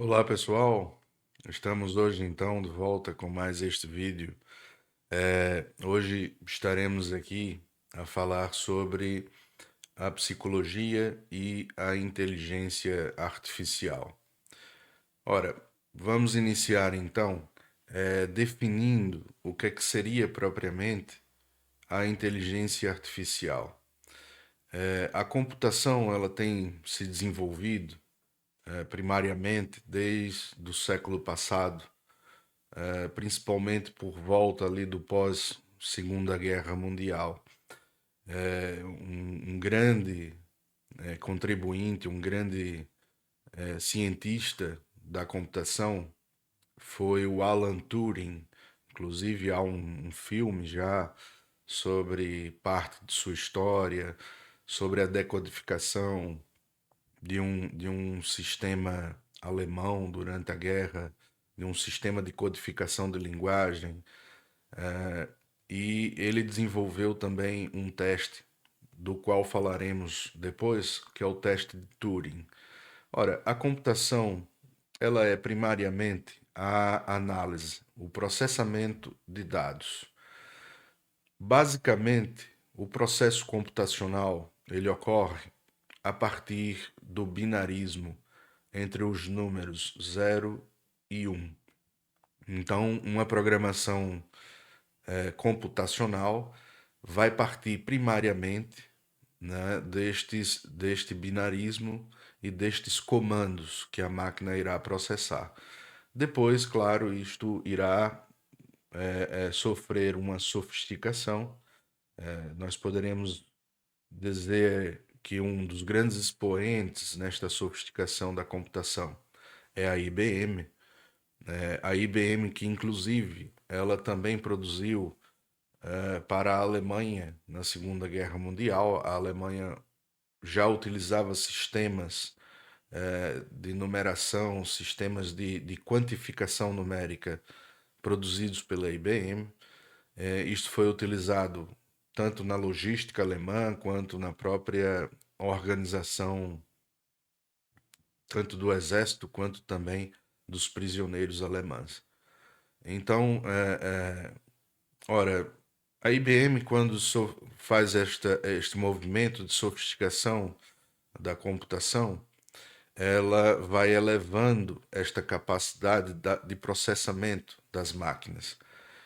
Olá pessoal, estamos hoje então de volta com mais este vídeo. Hoje estaremos aqui a falar sobre a psicologia e a inteligência artificial. Ora, vamos iniciar então definindo o que seria propriamente a inteligência artificial. A computação ela tem se desenvolvido primariamente desde o século passado, principalmente por volta ali do pós Segunda Guerra Mundial. Um grande contribuinte, um grande cientista da computação foi o Alan Turing. Inclusive há um filme já sobre parte de sua história, sobre a decodificação de um sistema alemão durante a guerra, de um sistema de codificação de linguagem. E ele desenvolveu também um teste, do qual falaremos depois, que é o teste de Turing. Ora, a computação, ela é primariamente a análise, o processamento de dados. Basicamente, o processo computacional, ele ocorre a partir do binarismo entre os números 0 e 1. Então, uma programação computacional vai partir primariamente, né, deste binarismo e destes comandos que a máquina irá processar. Depois, claro, isto irá sofrer uma sofisticação. Nós poderemos dizer que um dos grandes expoentes nesta sofisticação da computação é a IBM. A IBM que, inclusive, ela também produziu para a Alemanha na Segunda Guerra Mundial. A Alemanha já utilizava sistemas de numeração, sistemas de quantificação numérica produzidos pela IBM. Isto foi utilizado tanto na logística alemã quanto na própria organização, tanto do exército quanto também dos prisioneiros alemães. Então, ora, a IBM, quando faz este movimento de sofisticação da computação, ela vai elevando esta capacidade de processamento das máquinas.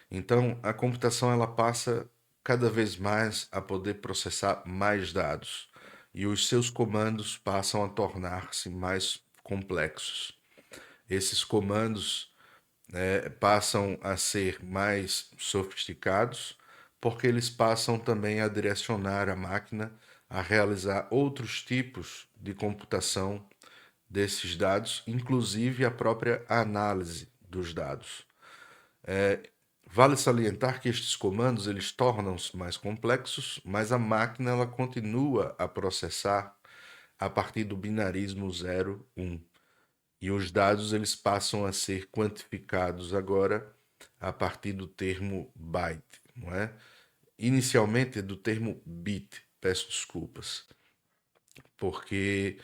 Então, a computação ela passa cada vez mais a poder processar mais dados e os seus comandos passam a tornar-se mais complexos. Esses comandos passam a ser mais sofisticados, porque eles passam também a direcionar a máquina a realizar outros tipos de computação desses dados, inclusive a própria análise dos dados. Vale salientar que estes comandos eles tornam-se mais complexos, mas a máquina ela continua a processar a partir do binarismo 0, 1. E os dados eles passam a ser quantificados agora a partir do termo byte, não é? Inicialmente do termo bit, peço desculpas, porque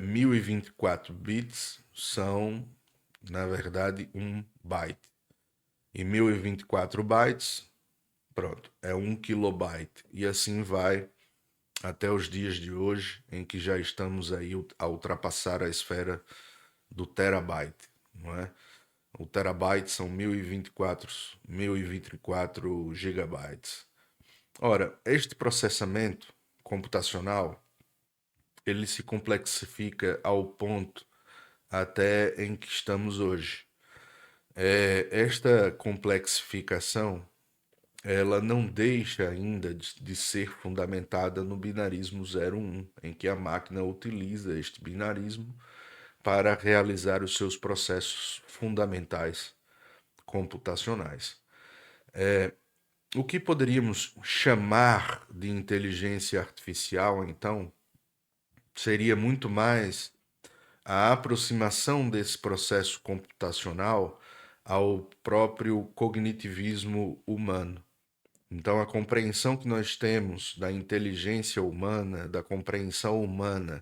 1024 bits são, na verdade, um byte. E 1024 bytes, pronto, é 1 kilobyte. E assim vai até os dias de hoje, em que já estamos aí a ultrapassar a esfera do terabyte, não é? O terabyte são 1024 gigabytes. Ora, este processamento computacional, ele se complexifica ao ponto até em que estamos hoje. Esta complexificação, ela não deixa ainda de ser fundamentada no binarismo 0-1, em que a máquina utiliza este binarismo para realizar os seus processos fundamentais computacionais. O que poderíamos chamar de inteligência artificial, então, seria muito mais a aproximação desse processo computacional ao próprio cognitivismo humano. Então, a compreensão que nós temos da inteligência humana, da compreensão humana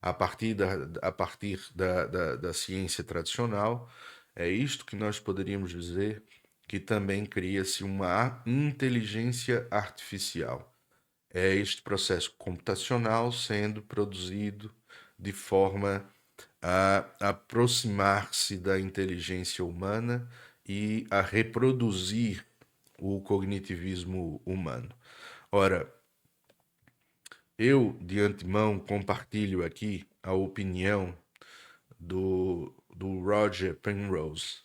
a partir da ciência tradicional, é isto que nós poderíamos dizer que também cria-se uma inteligência artificial. É este processo computacional sendo produzido de forma a aproximar-se da inteligência humana e a reproduzir o cognitivismo humano. Ora, eu de antemão compartilho aqui a opinião do Roger Penrose,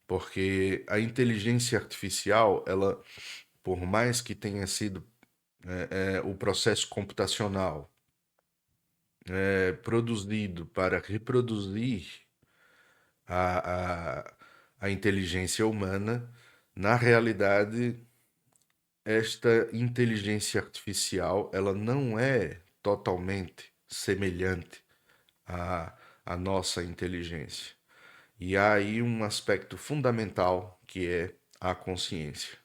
porque a inteligência artificial, ela, por mais que tenha sido o processo computacional produzido para reproduzir a, a, a inteligência humana, na realidade, esta inteligência artificial, ela não é totalmente semelhante à, à nossa inteligência. E há aí um aspecto fundamental que é a consciência.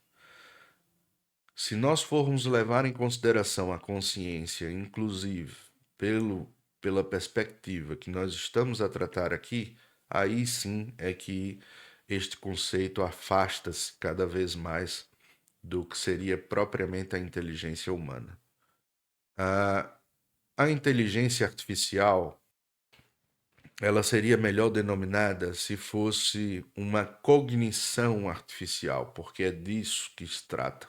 Se nós formos levar em consideração a consciência, inclusive pela perspectiva que nós estamos a tratar aqui, aí sim é que este conceito afasta-se cada vez mais do que seria propriamente a inteligência humana. A, a inteligência artificial, ela seria melhor denominada se fosse uma cognição artificial, porque é disso que se trata.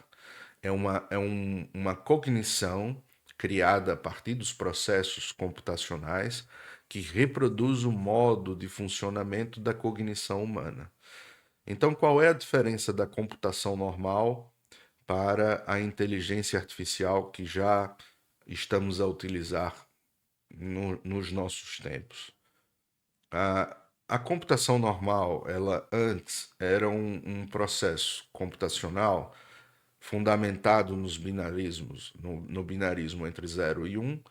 Uma cognição criada a partir dos processos computacionais que reproduz o modo de funcionamento da cognição humana. Então, qual é a diferença da computação normal para a inteligência artificial que já estamos a utilizar nos nossos tempos? A computação normal, ela antes era um processo computacional fundamentado nos binarismos, no binarismo entre 0 e 1,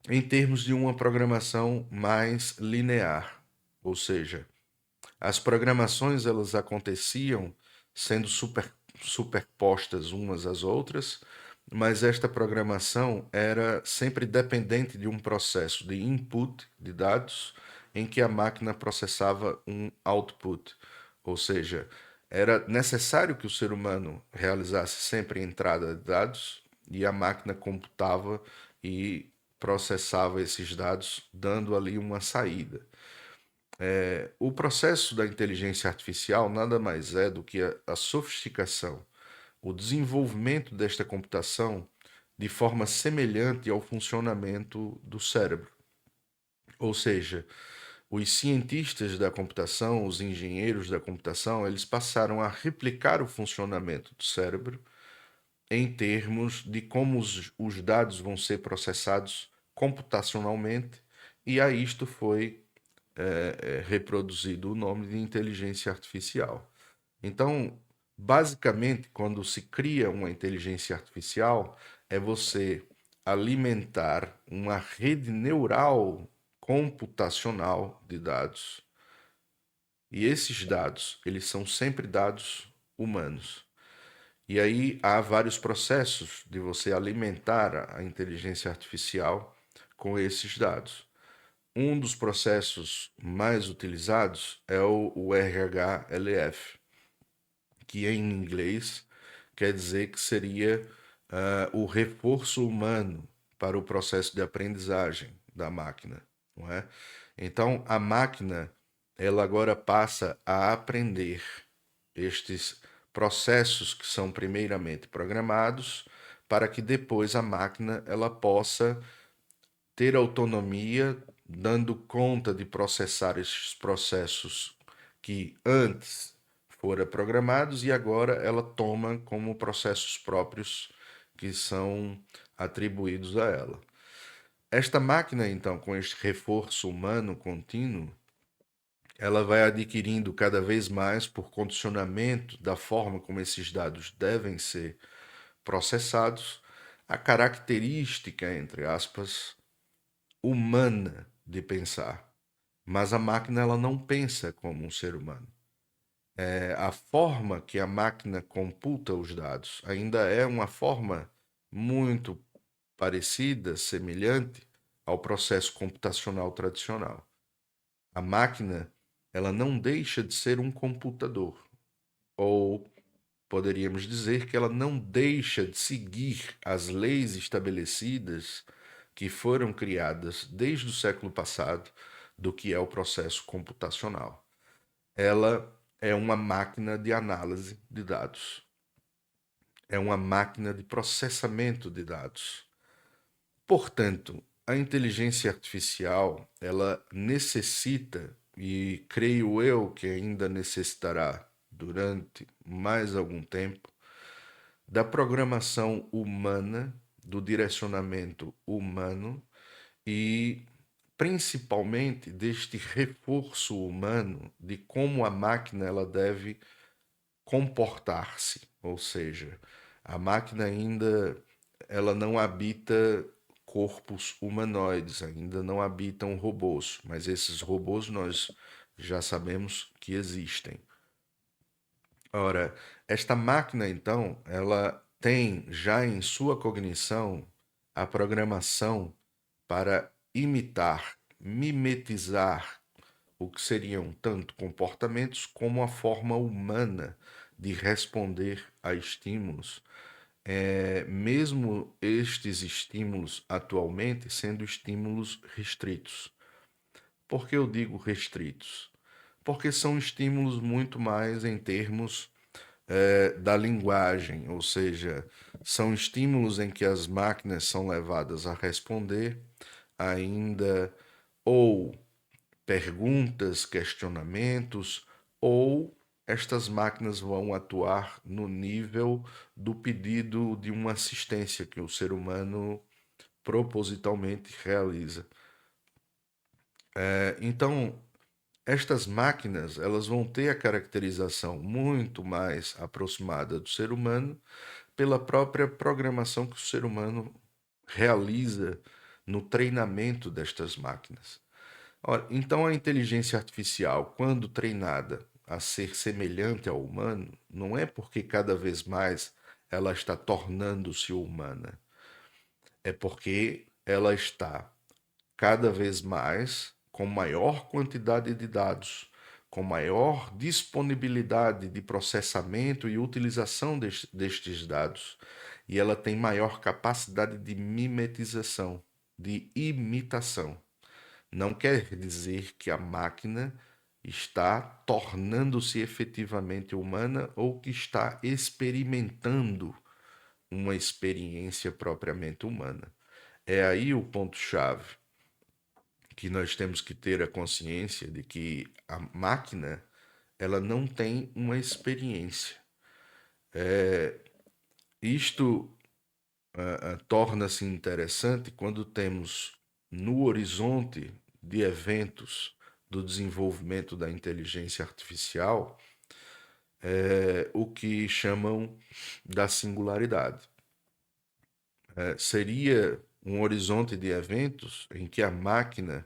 em termos de uma programação mais linear, ou seja, as programações elas aconteciam sendo superpostas umas às outras, mas esta programação era sempre dependente de um processo de input de dados em que a máquina processava um output, ou seja, era necessário que o ser humano realizasse sempre a entrada de dados e a máquina computava e processava esses dados, dando ali uma saída. O processo da inteligência artificial nada mais é do que a sofisticação, o desenvolvimento desta computação de forma semelhante ao funcionamento do cérebro. Ou seja, os cientistas da computação, os engenheiros da computação, eles passaram a replicar o funcionamento do cérebro em termos de como os dados vão ser processados computacionalmente, e a isto foi reproduzido o nome de inteligência artificial. Então, basicamente, quando se cria uma inteligência artificial, é você alimentar uma rede neural computacional de dados. E esses dados, eles são sempre dados humanos. E aí há vários processos de você alimentar a inteligência artificial com esses dados. Um dos processos mais utilizados é o RHLF, que em inglês quer dizer que seria o reforço humano para o processo de aprendizagem da máquina, não é? Então, a máquina, ela agora passa a aprender estes processos que são primeiramente programados para que depois a máquina ela possa ter autonomia, dando conta de processar esses processos que antes foram programados e agora ela toma como processos próprios que são atribuídos a ela. Esta máquina, então, com este reforço humano contínuo, ela vai adquirindo cada vez mais, por condicionamento da forma como esses dados devem ser processados, a característica, entre aspas, humana de pensar. Mas a máquina ela não pensa como um ser humano. A forma que a máquina computa os dados ainda é uma forma muito parecida, semelhante ao processo computacional tradicional. A máquina, ela não deixa de ser um computador, ou poderíamos dizer que ela não deixa de seguir as leis estabelecidas que foram criadas desde o século passado do que é o processo computacional. Ela é uma máquina de análise de dados, é uma máquina de processamento de dados. Portanto, a inteligência artificial, ela necessita, e creio eu que ainda necessitará durante mais algum tempo, da programação humana, do direcionamento humano e principalmente deste reforço humano de como a máquina ela deve comportar-se, ou seja, a máquina ainda ela não habita corpos humanoides, ainda não habitam robôs, mas esses robôs nós já sabemos que existem. Ora, esta máquina então, ela tem já em sua cognição a programação para imitar, mimetizar o que seriam tanto comportamentos como a forma humana de responder a estímulos, mesmo estes estímulos atualmente sendo estímulos restritos. Por que eu digo restritos? Porque são estímulos muito mais em termos da linguagem, ou seja, são estímulos em que as máquinas são levadas a responder ainda ou perguntas, questionamentos, ou estas máquinas vão atuar no nível do pedido de uma assistência que o ser humano propositalmente realiza. Então, estas máquinas, elas vão ter a caracterização muito mais aproximada do ser humano pela própria programação que o ser humano realiza no treinamento destas máquinas. Ora, então a inteligência artificial, quando treinada a ser semelhante ao humano, não é porque cada vez mais ela está tornando-se humana, é porque ela está cada vez mais com maior quantidade de dados, com maior disponibilidade de processamento e utilização destes dados, e ela tem maior capacidade de mimetização, de imitação. Não quer dizer que a máquina está tornando-se efetivamente humana ou que está experimentando uma experiência propriamente humana. É aí o ponto-chave que nós temos que ter a consciência de que a máquina ela não tem uma experiência. Isto torna-se interessante quando temos no horizonte de eventos do desenvolvimento da inteligência artificial o que chamam da singularidade. Seria um horizonte de eventos em que a máquina,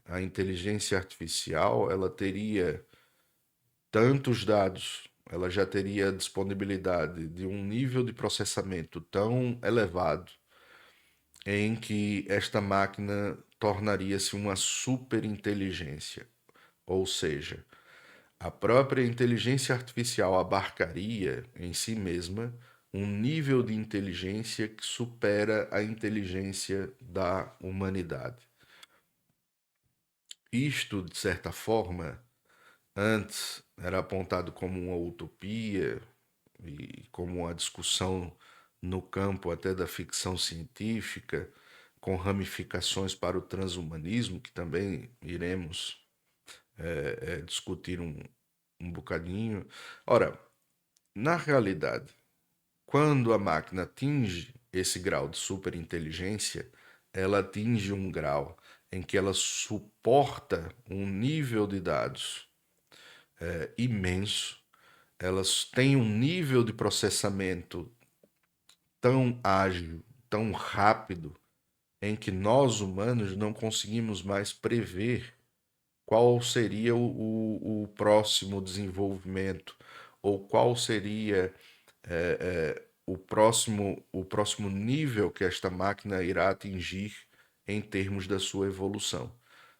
a inteligência artificial, ela teria tantos dados, ela já teria disponibilidade de um nível de processamento tão elevado em que esta máquina tornaria-se uma superinteligência, ou seja, a própria inteligência artificial abarcaria em si mesma um nível de inteligência que supera a inteligência da humanidade. Isto, de certa forma, antes era apontado como uma utopia e como uma discussão no campo até da ficção científica, com ramificações para o transhumanismo, que também iremos discutir um bocadinho. Ora, na realidade, quando a máquina atinge esse grau de superinteligência, ela atinge um grau em que ela suporta um nível de dados imenso, elas têm um nível de processamento tão ágil, tão rápido, em que nós humanos não conseguimos mais prever qual seria o próximo desenvolvimento ou qual seria o próximo nível que esta máquina irá atingir em termos da sua evolução.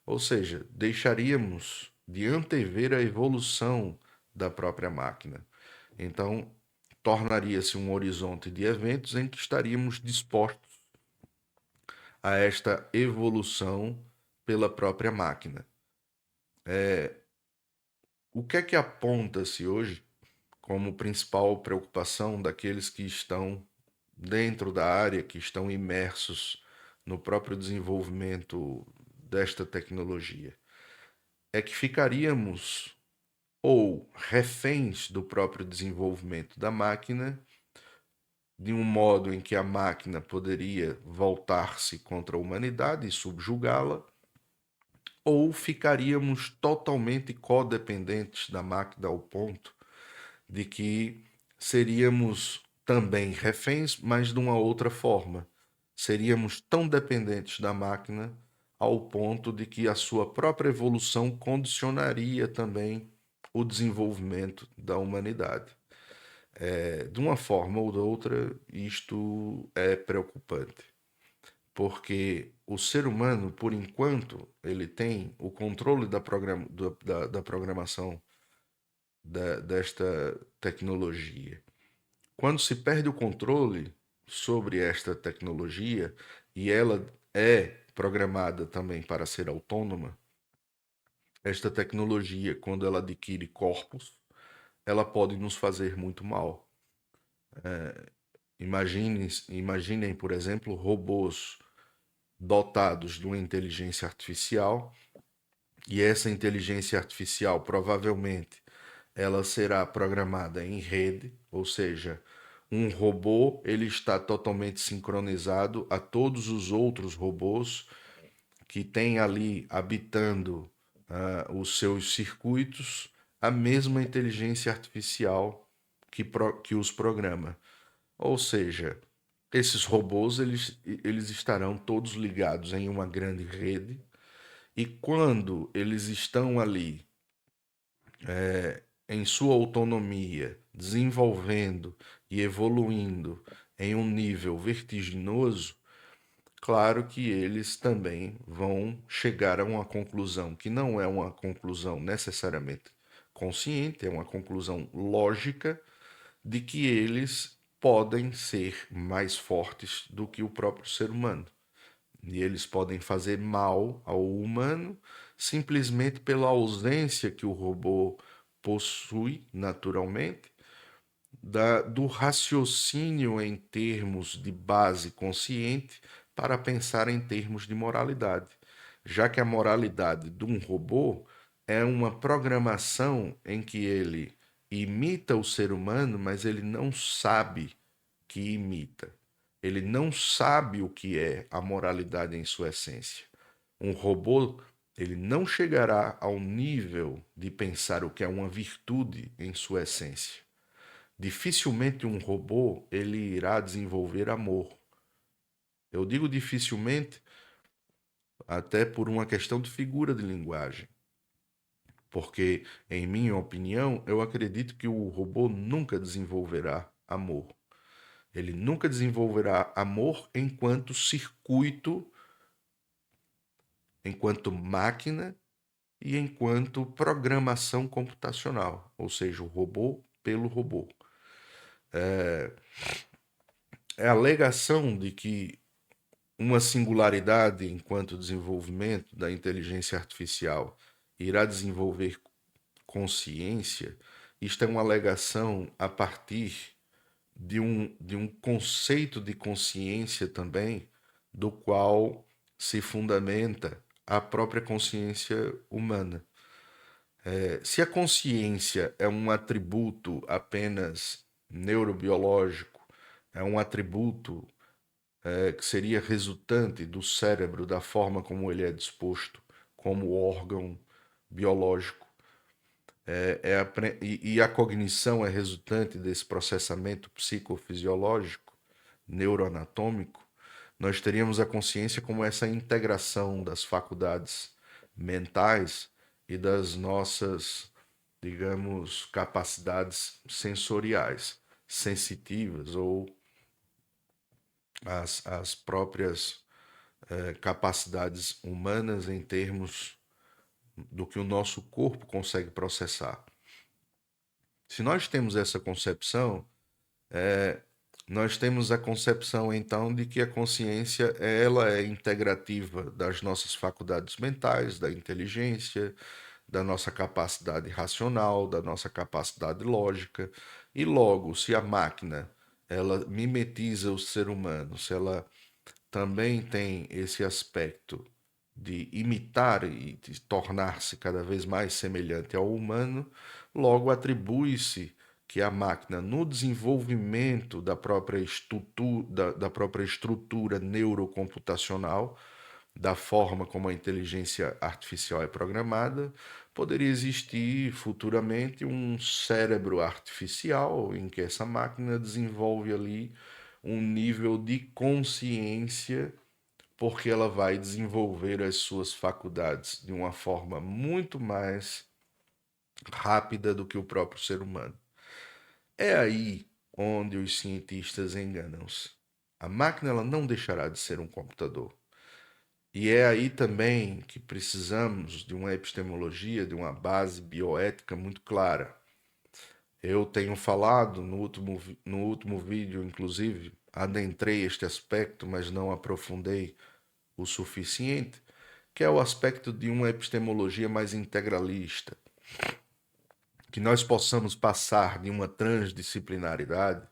Ou seja, deixaríamos de antever a evolução da própria máquina. Então, tornaria-se um horizonte de eventos em que estaríamos dispostos a esta evolução pela própria máquina. O que é que aponta-se hoje como principal preocupação daqueles que estão dentro da área, que estão imersos no próprio desenvolvimento desta tecnologia? É que ficaríamos ou reféns do próprio desenvolvimento da máquina, de um modo em que a máquina poderia voltar-se contra a humanidade e subjugá-la, ou ficaríamos totalmente codependentes da máquina ao ponto de que seríamos também reféns, mas de uma outra forma. Seríamos tão dependentes da máquina ao ponto de que a sua própria evolução condicionaria também o desenvolvimento da humanidade. De uma forma ou de outra, isto é preocupante, porque o ser humano, por enquanto, ele tem o controle da programação desta tecnologia. Quando se perde o controle sobre esta tecnologia e ela é programada também para ser autônoma, esta tecnologia, quando ela adquire corpos, ela pode nos fazer muito mal. Imaginem, por exemplo, robôs dotados de uma inteligência artificial, e essa inteligência artificial provavelmente ela será programada em rede, ou seja, um robô ele está totalmente sincronizado a todos os outros robôs que têm ali habitando os seus circuitos a mesma inteligência artificial que os programa. Ou seja, esses robôs eles estarão todos ligados em uma grande rede, e quando eles estão ali em sua autonomia, desenvolvendo e evoluindo em um nível vertiginoso, claro que eles também vão chegar a uma conclusão que não é uma conclusão necessariamente consciente, é uma conclusão lógica de que eles podem ser mais fortes do que o próprio ser humano. E eles podem fazer mal ao humano simplesmente pela ausência que o robô possui naturalmente do raciocínio em termos de base consciente para pensar em termos de moralidade, já que a moralidade de um robô é uma programação em que ele imita o ser humano, mas ele não sabe que imita. Ele não sabe o que é a moralidade em sua essência. Um robô, ele não chegará ao nível de pensar o que é uma virtude em sua essência. Dificilmente um robô ele irá desenvolver amor. Eu digo dificilmente até por uma questão de figura de linguagem, porque, em minha opinião, eu acredito que o robô nunca desenvolverá amor. Ele nunca desenvolverá amor enquanto circuito, enquanto máquina e enquanto programação computacional, ou seja, o robô pelo robô. É a alegação de que uma singularidade enquanto desenvolvimento da inteligência artificial irá desenvolver consciência. Isto é uma alegação a partir de um conceito de consciência também, do qual se fundamenta a própria consciência humana. Se a consciência é um atributo apenas neurobiológico, é um atributo que seria resultante do cérebro, da forma como ele é disposto, como órgão biológico, e a cognição é resultante desse processamento psicofisiológico, neuroanatômico, nós teríamos a consciência como essa integração das faculdades mentais e das nossas, digamos, capacidades sensoriais, sensitivas, ou as próprias capacidades humanas em termos do que o nosso corpo consegue processar. Se nós temos essa concepção, nós temos a concepção então de que a consciência ela é integrativa das nossas faculdades mentais, da inteligência, da nossa capacidade racional, da nossa capacidade lógica, e logo, se a máquina ela mimetiza o ser humano, se ela também tem esse aspecto de imitar e de tornar-se cada vez mais semelhante ao humano, logo atribui-se que a máquina, no desenvolvimento da própria estrutura neurocomputacional, da forma como a inteligência artificial é programada, poderia existir futuramente um cérebro artificial em que essa máquina desenvolve ali um nível de consciência, porque ela vai desenvolver as suas faculdades de uma forma muito mais rápida do que o próprio ser humano. É aí onde os cientistas enganam-se. A máquina ela não deixará de ser um computador. E é aí também que precisamos de uma epistemologia, de uma base bioética muito clara. Eu tenho falado no último vídeo, inclusive, adentrei este aspecto, mas não aprofundei o suficiente, que é o aspecto de uma epistemologia mais integralista, que nós possamos passar de uma transdisciplinaridade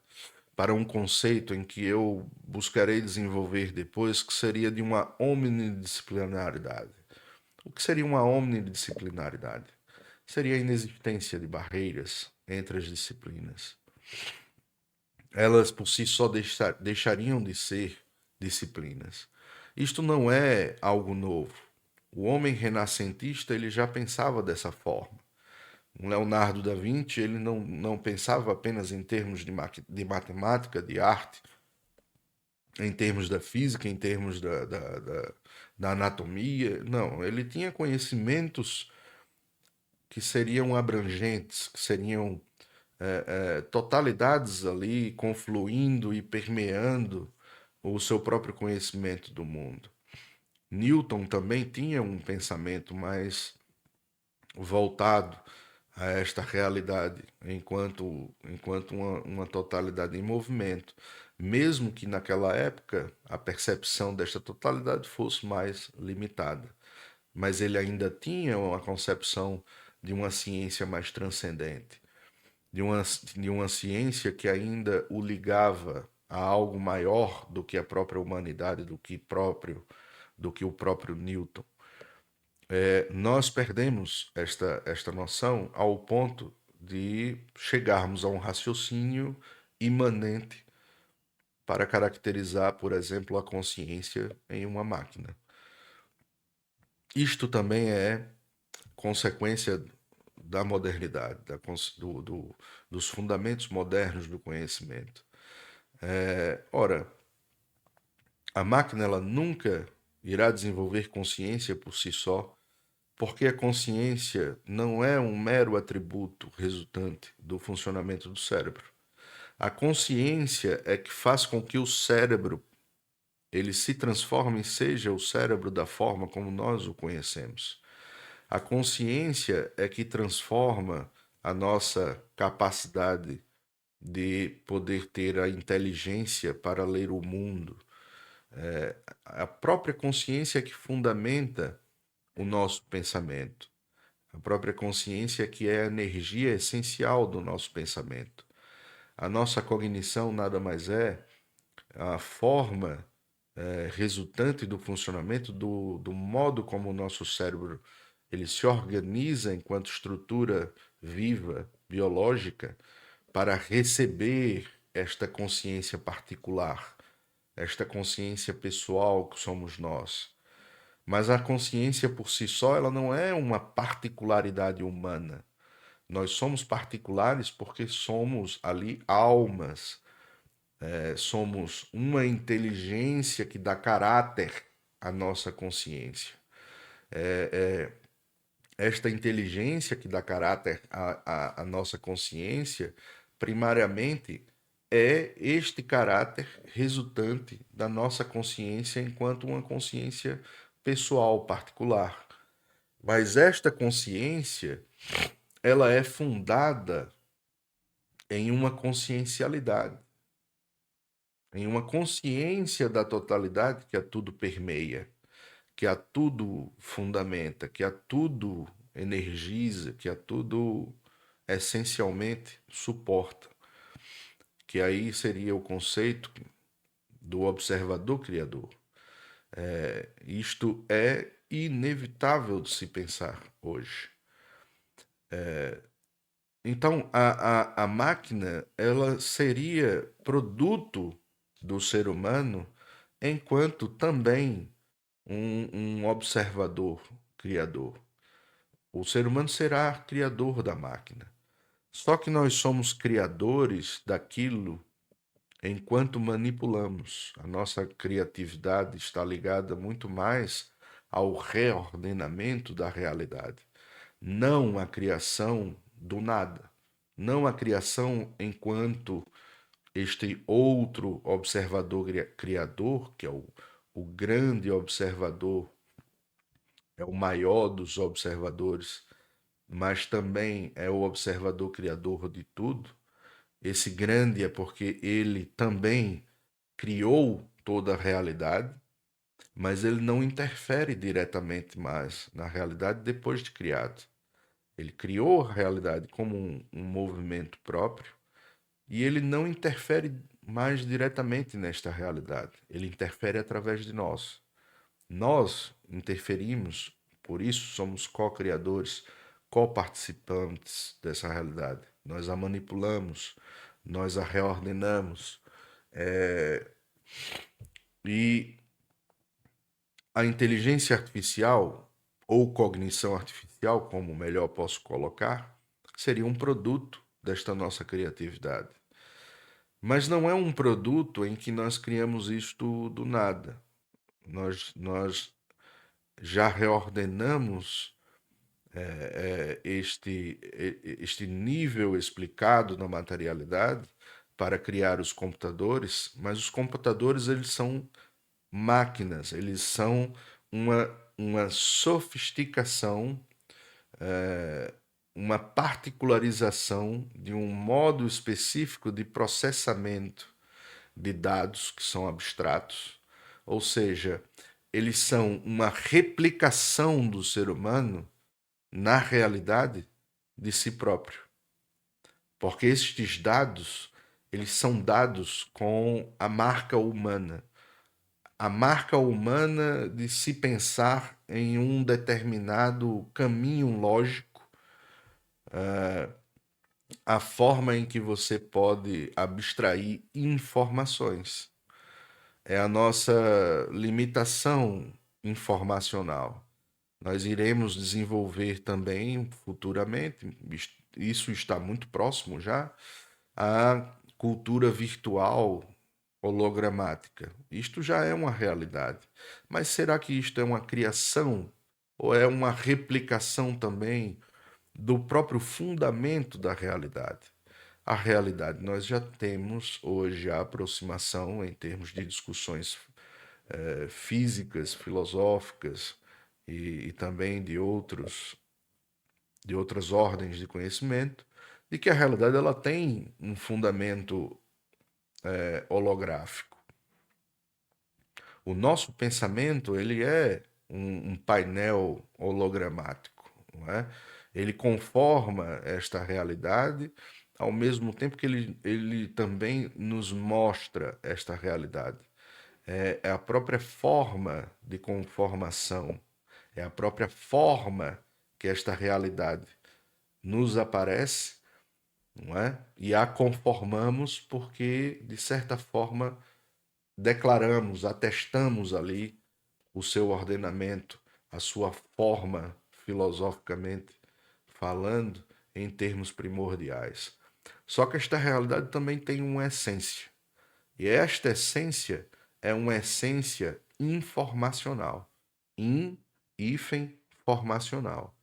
para um conceito em que eu buscarei desenvolver depois, que seria de uma omnidisciplinaridade. O que seria uma omnidisciplinaridade? Seria a inexistência de barreiras entre as disciplinas. Elas por si só deixariam de ser disciplinas. Isto não é algo novo. O homem renascentista ele já pensava dessa forma. O Leonardo da Vinci ele não pensava apenas em termos de matemática, de arte, em termos da física, em termos da anatomia. Não, ele tinha conhecimentos que seriam abrangentes, que seriam totalidades ali confluindo e permeando o seu próprio conhecimento do mundo. Newton também tinha um pensamento mais voltado a esta realidade, enquanto uma totalidade em movimento, mesmo que naquela época a percepção desta totalidade fosse mais limitada. Mas ele ainda tinha uma concepção de uma ciência mais transcendente, de uma ciência que ainda o ligava a algo maior do que a própria humanidade, do que o próprio Newton. Nós perdemos esta noção ao ponto de chegarmos a um raciocínio imanente para caracterizar, por exemplo, a consciência em uma máquina. Isto também é consequência da modernidade, dos fundamentos modernos do conhecimento. Ora, a máquina ela nunca irá desenvolver consciência por si só, porque a consciência não é um mero atributo resultante do funcionamento do cérebro. A consciência é que faz com que o cérebro ele se transforme e seja o cérebro da forma como nós o conhecemos. A consciência é que transforma a nossa capacidade de poder ter a inteligência para ler o mundo. A própria consciência é que fundamenta o nosso pensamento. A própria consciência que é a energia essencial do nosso pensamento. A nossa cognição nada mais é a forma resultante do funcionamento do modo como o nosso cérebro ele se organiza enquanto estrutura viva, biológica, para receber esta consciência particular, esta consciência pessoal que somos nós. Mas a consciência por si só, ela não é uma particularidade humana. Nós somos particulares porque somos ali almas, somos uma inteligência que dá caráter à nossa consciência. Esta inteligência que dá caráter à nossa consciência, primariamente, é este caráter resultante da nossa consciência enquanto uma consciência pessoal, particular. Mas esta consciência, ela é fundada em uma consciencialidade, em uma consciência da totalidade que a tudo permeia, que a tudo fundamenta, que a tudo energiza, que a tudo essencialmente suporta, que aí seria o conceito do observador criador. Isto é inevitável de se pensar hoje. Então, a máquina, ela seria produto do ser humano enquanto também um observador criador. O ser humano será criador da máquina. Só que nós somos criadores daquilo enquanto manipulamos. A nossa criatividade está ligada muito mais ao reordenamento da realidade, não à criação do nada, não à criação enquanto este outro observador criador, que é o grande observador, é o maior dos observadores, mas também é o observador criador de tudo. Esse grande é porque ele também criou toda a realidade, mas ele não interfere diretamente mais na realidade depois de criado. Ele criou a realidade como um movimento próprio e ele não interfere mais diretamente nesta realidade. Ele interfere através de nós. Nós interferimos, por isso somos co-criadores, co-participantes dessa realidade. Nós a manipulamos, nós a reordenamos. E a inteligência artificial, ou cognição artificial, como melhor posso colocar, seria um produto desta nossa criatividade. Mas não é um produto em que nós criamos isto do nada. Nós já reordenamos este nível explicado na materialidade para criar os computadores, mas os computadores eles são máquinas, eles são uma sofisticação, uma particularização de um modo específico de processamento de dados que são abstratos, ou seja, eles são uma replicação do ser humano na realidade de si próprio. Porque estes dados, eles são dados com a marca humana. A marca humana de se pensar em um determinado caminho lógico, a forma em que você pode abstrair informações. É a nossa limitação informacional. Nós iremos desenvolver também futuramente, isso está muito próximo já, a cultura virtual hologramática. Isto já é uma realidade. Mas será que isto é uma criação ou é uma replicação também do próprio fundamento da realidade? A realidade, nós já temos hoje a aproximação em termos de discussões físicas, filosóficas e também de outras ordens de conhecimento, de que a realidade ela tem um fundamento holográfico. O nosso pensamento ele é um painel hologramático, não é? Ele conforma esta realidade ao mesmo tempo que ele também nos mostra esta realidade. É a própria forma de conformação, é a própria forma que esta realidade nos aparece, não é? E a conformamos porque, de certa forma, declaramos, atestamos ali o seu ordenamento, a sua forma, filosoficamente falando, em termos primordiais. Só que esta realidade também tem uma essência. E esta essência é uma essência informacional. Formacional.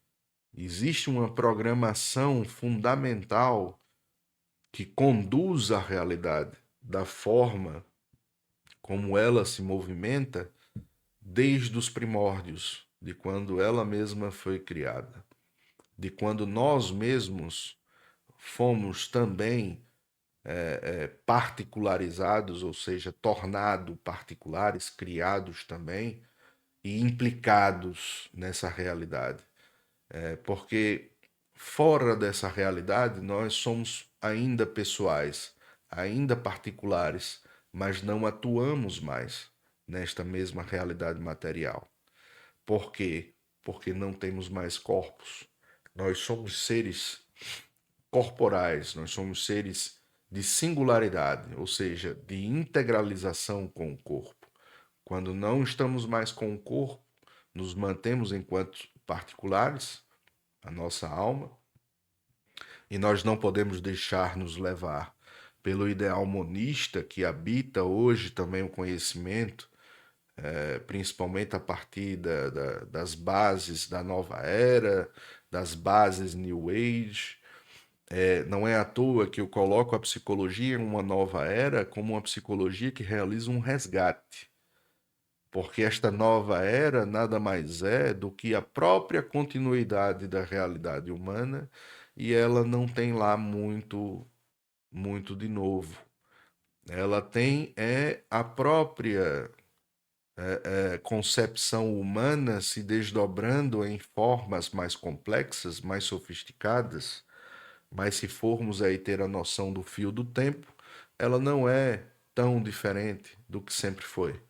Existe uma programação fundamental que conduz a realidade da forma como ela se movimenta desde os primórdios, de quando ela mesma foi criada, de quando nós mesmos fomos também particularizados, ou seja, tornados particulares, criados também e implicados nessa realidade. Porque fora dessa realidade nós somos ainda pessoais, ainda particulares, mas não atuamos mais nesta mesma realidade material. Por quê? Porque não temos mais corpos. Nós somos seres corporais, nós somos seres de singularidade, ou seja, de integralização com o corpo. Quando não estamos mais com o corpo, nos mantemos enquanto particulares, a nossa alma, e nós não podemos deixar nos levar pelo ideal monista que habita hoje também o conhecimento, principalmente a partir das bases da nova era, das bases New Age. Não é à toa que eu coloco a psicologia em uma nova era como uma psicologia que realiza um resgate, porque esta nova era nada mais é do que a própria continuidade da realidade humana e ela não tem lá muito de novo. Ela tem a própria concepção humana se desdobrando em formas mais complexas, mais sofisticadas, mas se formos aí ter a noção do fio do tempo, ela não é tão diferente do que sempre foi.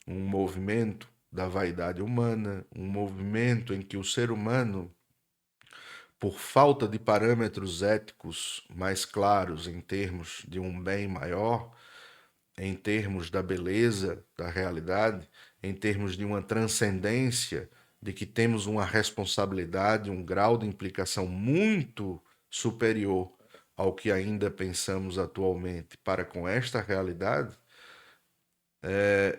Um movimento da vaidade humana, um movimento em que o ser humano, por falta de parâmetros éticos mais claros em termos de um bem maior, em termos da beleza da realidade, em termos de uma transcendência, de que temos uma responsabilidade, um grau de implicação muito superior ao que ainda pensamos atualmente para com esta realidade,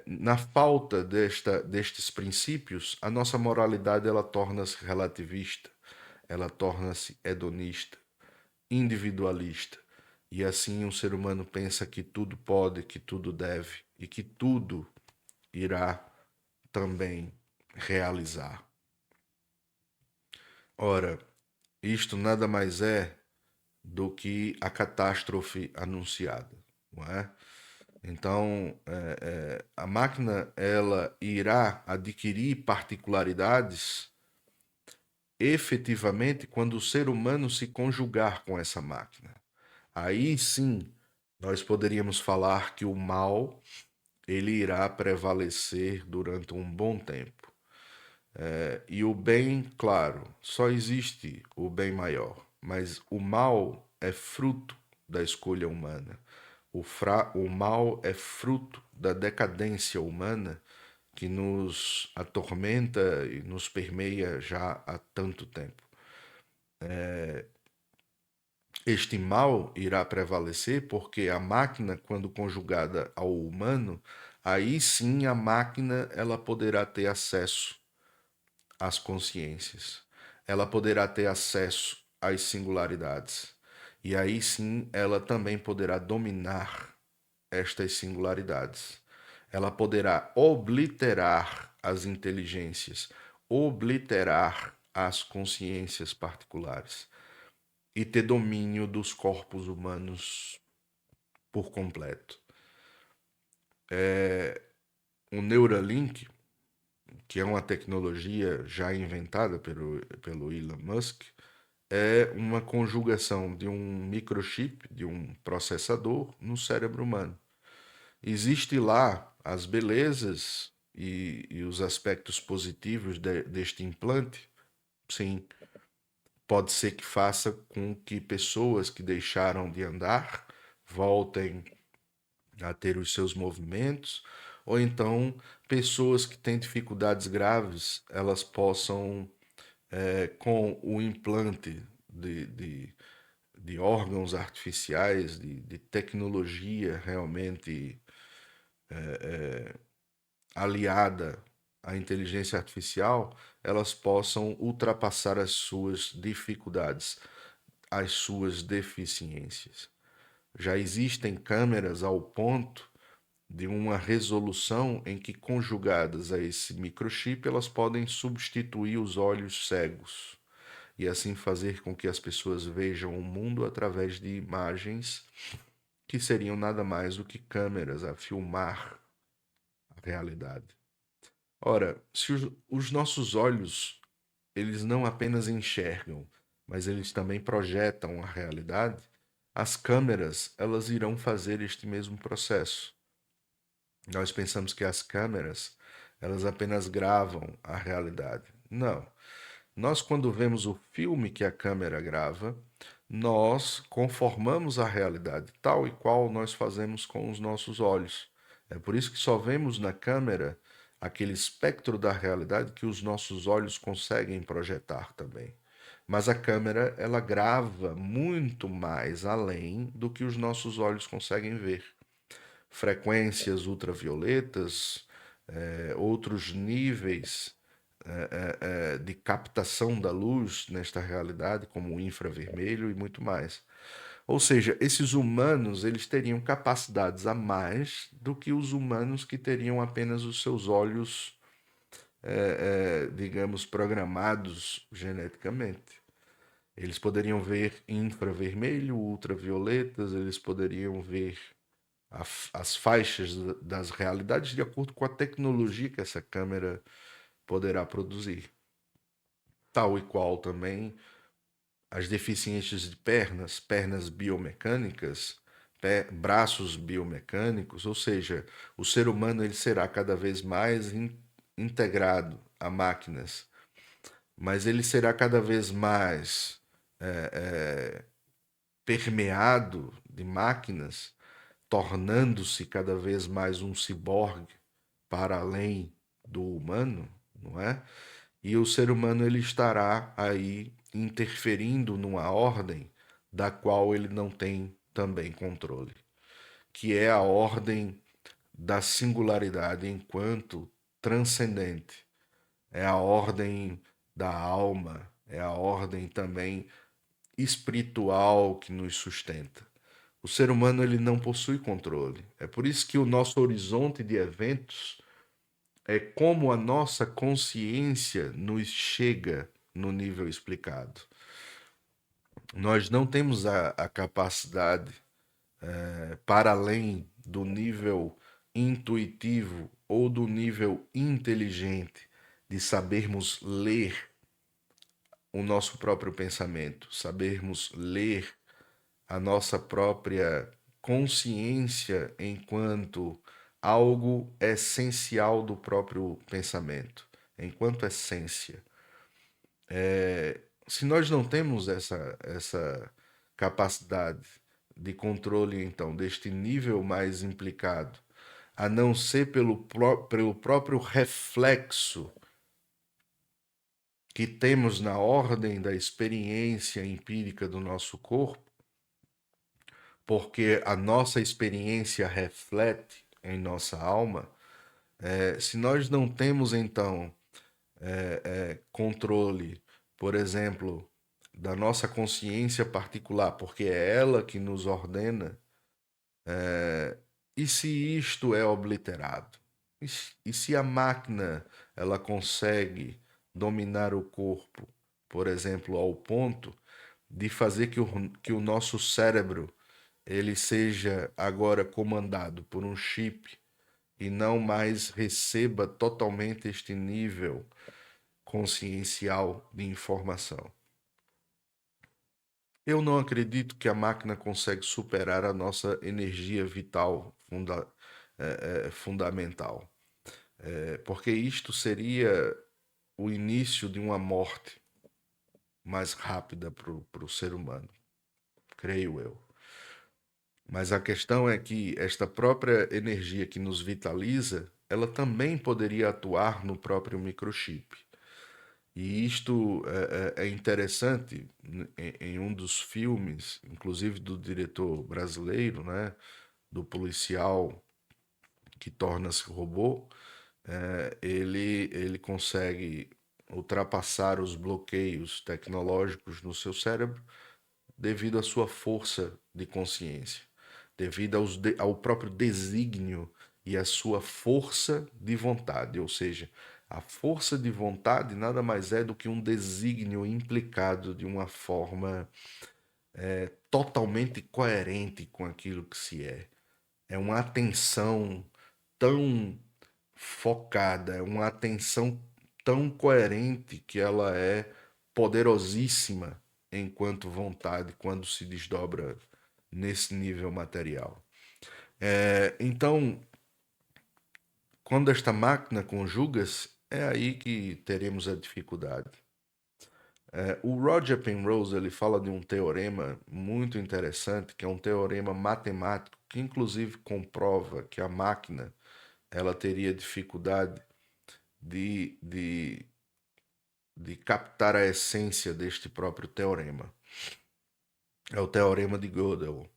na falta destes princípios, a nossa moralidade ela torna-se relativista, ela torna-se hedonista, individualista. E assim o ser humano pensa que tudo pode, que tudo deve e que tudo irá também realizar. Ora, isto nada mais é do que a catástrofe anunciada, não é? Então, a máquina ela irá adquirir particularidades efetivamente quando o ser humano se conjugar com essa máquina. Aí sim, nós poderíamos falar que o mal ele irá prevalecer durante um bom tempo. E o bem, claro, só existe o bem maior, mas o mal é fruto da escolha humana. O mal é fruto da decadência humana que nos atormenta e nos permeia já há tanto tempo. Este mal irá prevalecer porque a máquina, quando conjugada ao humano, aí sim a máquina ela poderá ter acesso às consciências. Ela poderá ter acesso às singularidades. E aí sim ela também poderá dominar estas singularidades. Ela poderá obliterar as inteligências, obliterar as consciências particulares e ter domínio dos corpos humanos por completo. O Neuralink, que é uma tecnologia já inventada pelo Elon Musk, é uma conjugação de um microchip, de um processador no cérebro humano. Existe lá as belezas e os aspectos positivos deste implante? Sim. Pode ser que faça com que pessoas que deixaram de andar voltem a ter os seus movimentos, ou então pessoas que têm dificuldades graves, elas possam, com o implante de órgãos artificiais, de tecnologia realmente aliada à inteligência artificial, elas possam ultrapassar as suas dificuldades, as suas deficiências. Já existem câmeras ao ponto de uma resolução em que, conjugadas a esse microchip, elas podem substituir os olhos cegos e assim fazer com que as pessoas vejam o mundo através de imagens que seriam nada mais do que câmeras a filmar a realidade. Ora, se os nossos olhos, eles não apenas enxergam, mas eles também projetam a realidade, as câmeras, elas irão fazer este mesmo processo. Nós pensamos que as câmeras, elas apenas gravam a realidade. Não. Nós, quando vemos o filme que a câmera grava, nós conformamos a realidade tal e qual nós fazemos com os nossos olhos. É por isso que só vemos na câmera aquele espectro da realidade que os nossos olhos conseguem projetar também. Mas a câmera, ela grava muito mais além do que os nossos olhos conseguem ver. Frequências ultravioletas, outros níveis de captação da luz nesta realidade, como o infravermelho e muito mais. Ou seja, esses humanos, eles teriam capacidades a mais do que os humanos que teriam apenas os seus olhos, digamos, programados geneticamente. Eles poderiam ver infravermelho, ultravioletas, eles poderiam ver as faixas das realidades de acordo com a tecnologia que essa câmera poderá produzir. Tal e qual também as deficiências de pernas, pernas biomecânicas, braços biomecânicos, ou seja, o ser humano ele será cada vez mais integrado a máquinas, mas ele será cada vez mais permeado de máquinas, tornando-se cada vez mais um ciborgue para além do humano, não é? E o ser humano ele estará aí interferindo numa ordem da qual ele não tem também controle, que é a ordem da singularidade enquanto transcendente, é a ordem da alma, é a ordem também espiritual que nos sustenta. O ser humano ele não possui controle. É por isso que o nosso horizonte de eventos é como a nossa consciência nos chega no nível explicado. Nós não temos a capacidade, para além do nível intuitivo ou do nível inteligente, de sabermos ler o nosso próprio pensamento, sabermos ler a nossa própria consciência enquanto algo essencial do próprio pensamento, enquanto essência. Se nós não temos essa capacidade de controle, então, deste nível mais implicado, a não ser pelo próprio reflexo que temos na ordem da experiência empírica do nosso corpo, porque a nossa experiência reflete em nossa alma, se nós não temos, então, controle, por exemplo, da nossa consciência particular, porque é ela que nos ordena, e se isto é obliterado? E se a máquina ela consegue dominar o corpo, por exemplo, ao ponto de fazer que o nosso cérebro ele seja agora comandado por um chip e não mais receba totalmente este nível consciencial de informação. Eu não acredito que a máquina consegue superar a nossa energia vital fundamental, porque isto seria o início de uma morte mais rápida para o ser humano, creio eu. Mas a questão é que esta própria energia que nos vitaliza, ela também poderia atuar no próprio microchip. E isto é interessante em um dos filmes, inclusive do diretor brasileiro, né, do policial que torna-se robô, ele consegue ultrapassar os bloqueios tecnológicos no seu cérebro devido à sua força de consciência. devido ao próprio desígnio e à sua força de vontade. Ou seja, a força de vontade nada mais é do que um desígnio implicado de uma forma totalmente coerente com aquilo que se é. É uma atenção tão focada, é uma atenção tão coerente que ela é poderosíssima enquanto vontade quando se desdobra nesse nível material. Então, quando esta máquina conjuga-se, é aí que teremos a dificuldade. O Roger Penrose ele fala de um teorema muito interessante, que é um teorema matemático, que inclusive comprova que a máquina ela teria dificuldade de, de, de captar a essência deste próprio teorema. É o teorema de Gödel.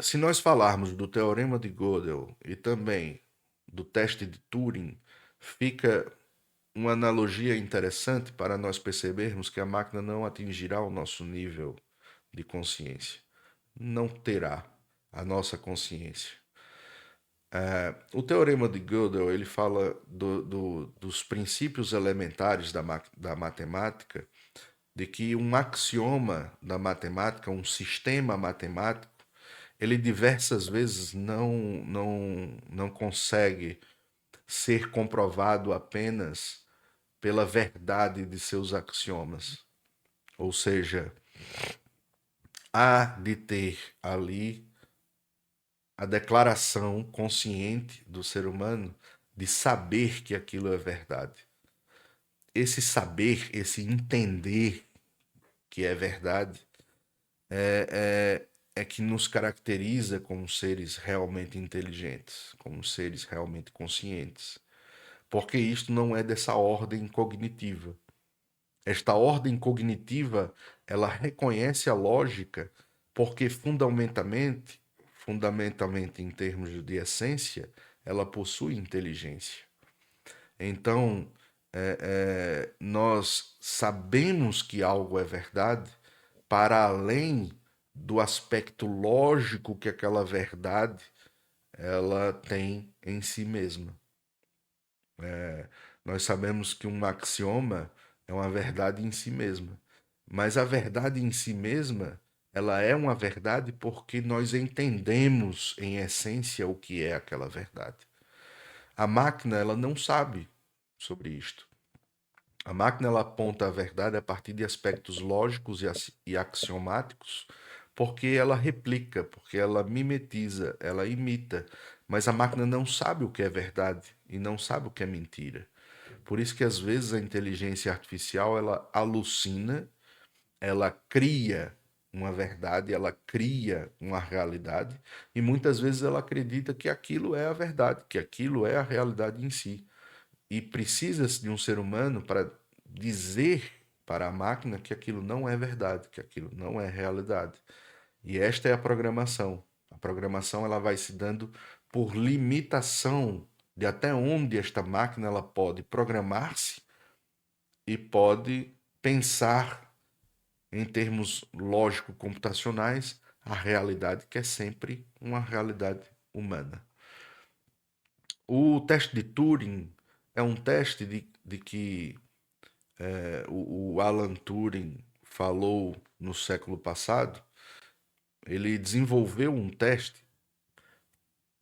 Se nós falarmos do teorema de Gödel e também do teste de Turing, fica uma analogia interessante para nós percebermos que a máquina não atingirá o nosso nível de consciência. Não terá a nossa consciência. O teorema de Gödel ele fala dos princípios elementares da matemática, de que um axioma da matemática, um sistema matemático, ele diversas vezes não consegue ser comprovado apenas pela verdade de seus axiomas. Ou seja, há de ter ali a declaração consciente do ser humano de saber que aquilo é verdade. Esse saber, esse entender que é verdade, é que nos caracteriza como seres realmente inteligentes, como seres realmente conscientes. Porque isto não é dessa ordem cognitiva. Esta ordem cognitiva, ela reconhece a lógica porque fundamentalmente em termos de essência, ela possui inteligência. Então, nós sabemos que algo é verdade para além do aspecto lógico que aquela verdade ela tem em si mesma. Nós sabemos que um axioma é uma verdade em si mesma, mas a verdade em si mesma ela é uma verdade porque nós entendemos em essência o que é aquela verdade. A máquina ela não sabe sobre isto. A máquina ela aponta a verdade a partir de aspectos lógicos e axiomáticos, porque ela replica, porque ela mimetiza, ela imita, mas a máquina não sabe o que é verdade e não sabe o que é mentira. Por isso que às vezes a inteligência artificial ela alucina, ela cria uma verdade, ela cria uma realidade e muitas vezes ela acredita que aquilo é a verdade, que aquilo é a realidade em si. E precisa-se de um ser humano para dizer para a máquina que aquilo não é verdade, que aquilo não é realidade. E esta é a programação. A programação ela vai se dando por limitação de até onde esta máquina ela pode programar-se e pode pensar em termos lógico-computacionais a realidade que é sempre uma realidade humana. O teste de Turing é um teste de que o Alan Turing falou no século passado. Ele desenvolveu um teste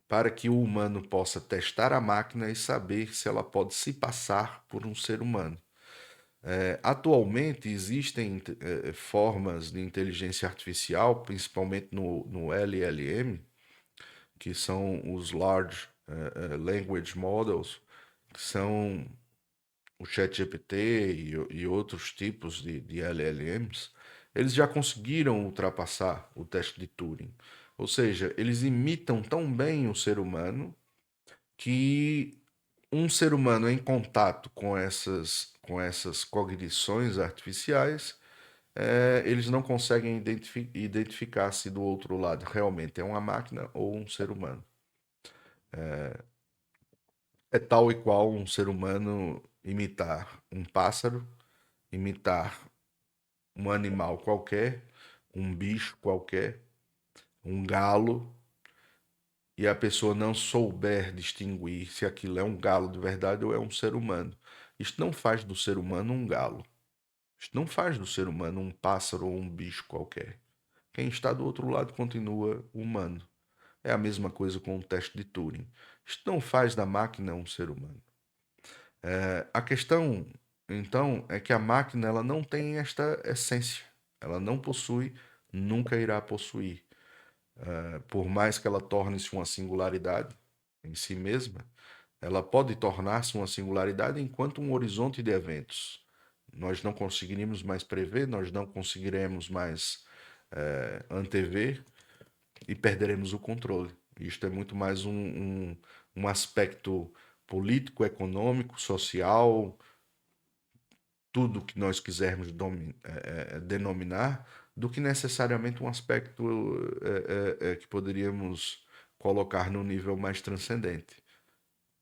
para que o humano possa testar a máquina e saber se ela pode se passar por um ser humano. Atualmente existem formas de inteligência artificial, principalmente no LLM, que são os Large Language Models, que são o ChatGPT e outros tipos de LLMs, eles já conseguiram ultrapassar o teste de Turing. Ou seja, eles imitam tão bem o ser humano que um ser humano em contato com essas cognições artificiais, eles não conseguem identificar se do outro lado realmente é uma máquina ou um ser humano. É tal e qual um ser humano imitar um pássaro, imitar um animal qualquer, um bicho qualquer, um galo e a pessoa não souber distinguir se aquilo é um galo de verdade ou é um ser humano. Isto não faz do ser humano um galo. Isto não faz do ser humano um pássaro ou um bicho qualquer. Quem está do outro lado continua humano. É a mesma coisa com o teste de Turing. Isto não faz da máquina um ser humano. A questão, então, é que a máquina ela não tem esta essência. Ela não possui, nunca irá possuir. Por mais que ela torne-se uma singularidade em si mesma, ela pode tornar-se uma singularidade enquanto um horizonte de eventos. Nós não conseguiremos mais prever, nós não conseguiremos mais antever e perderemos o controle. Isto é muito mais um aspecto político, econômico, social, tudo que nós quisermos denominar, do que necessariamente um aspecto que poderíamos colocar no nível mais transcendente.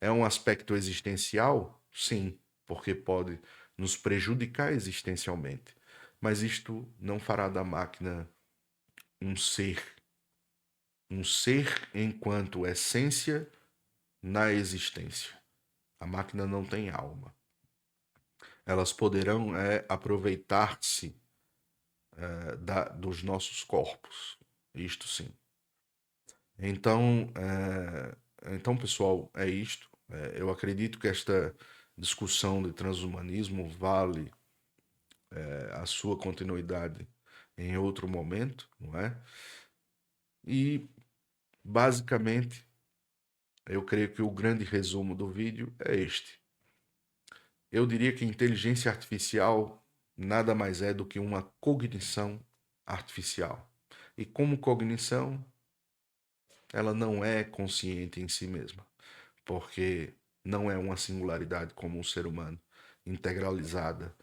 É um aspecto existencial? Sim, porque pode nos prejudicar existencialmente. Mas isto não fará da máquina um ser. Um ser enquanto essência na existência. A máquina não tem alma. Elas poderão aproveitar-se dos nossos corpos. Isto sim. Então, pessoal, é isto. Eu acredito que esta discussão de transhumanismo vale a sua continuidade em outro momento, não é? E, basicamente, eu creio que o grande resumo do vídeo é este. Eu diria que inteligência artificial nada mais é do que uma cognição artificial. E como cognição, ela não é consciente em si mesma, porque não é uma singularidade como um ser humano, integralizada.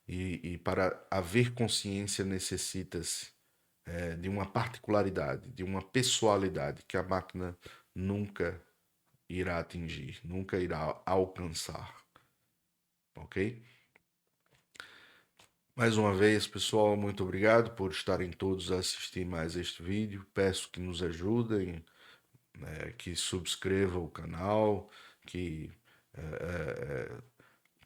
E para haver consciência necessita-se de uma particularidade, de uma pessoalidade que a máquina nunca irá atingir, nunca irá alcançar. Ok? Mais uma vez, pessoal, muito obrigado por estarem todos a assistir mais este vídeo. Peço que nos ajudem, que subscrevam o canal, que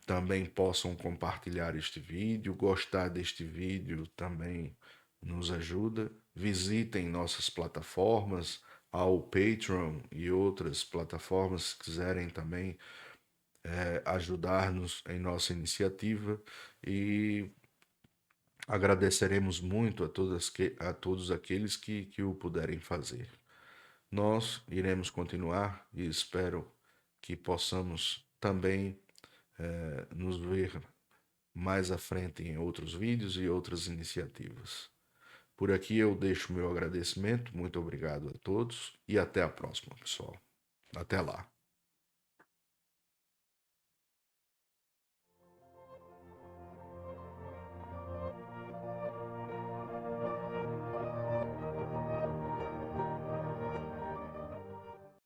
também possam compartilhar este vídeo. Gostar deste vídeo também nos ajuda. Visitem nossas plataformas, ao Patreon e outras plataformas, se quiserem também ajudar-nos em nossa iniciativa. E agradeceremos muito a todos aqueles que o puderem fazer. Nós iremos continuar e espero que possamos também nos ver mais à frente em outros vídeos e outras iniciativas. Por aqui eu deixo meu agradecimento, muito obrigado a todos e até a próxima, pessoal. Até lá.